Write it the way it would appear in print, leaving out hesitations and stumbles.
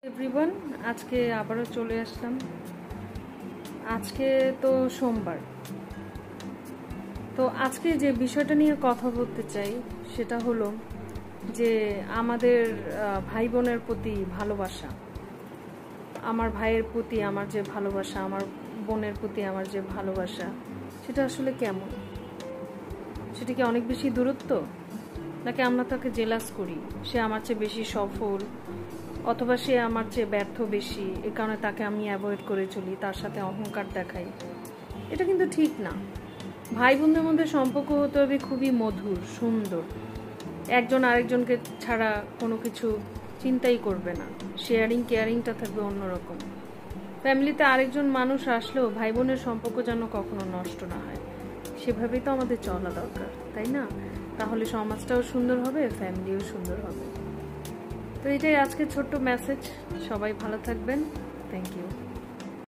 Everyone, আজকে আবারও চলে আসলাম। আজকে তো সোমবার, তো আজকে যে বিষয়টা নিয়ে কথা বলতে চাই সেটা হলো যে আমাদের ভাই বোনের প্রতি ভালোবাসা, আমার ভাইয়ের প্রতি আমার যে ভালোবাসা, আমার বোনের প্রতি আমার যে ভালোবাসা, সেটা আসলে কেমন? সেটা কি অনেক বেশি দূরত্ব, নাকি আমরা তাকে জেলাস করি সে আমার চেয়ে বেশি সফল, অথবা সে আমার চেয়ে ব্যর্থ বেশি, এ কারণে তাকে আমি অ্যাভয়েড করে চলি, তার সাথে অহংকার দেখাই? এটা কিন্তু ঠিক না। ভাই বোনদের মধ্যে সম্পর্ক হতে হবে খুবই মধুর, সুন্দর। একজন আরেকজনকে ছাড়া কোনো কিছু চিন্তাই করবে না, শেয়ারিং কেয়ারিংটা থাকবে অন্যরকম। ফ্যামিলিতে আরেকজন মানুষ আসলেও ভাই বোনের সম্পর্ক যেন কখনো নষ্ট না হয়, সেভাবেই তো আমাদের চলা দরকার, তাই না? তাহলে সমাজটাও সুন্দর হবে, ফ্যামিলিও সুন্দর হবে। তো এটাই আজকে ছোট্ট মেসেজ। সবাই ভালো থাকবেন। Thank you.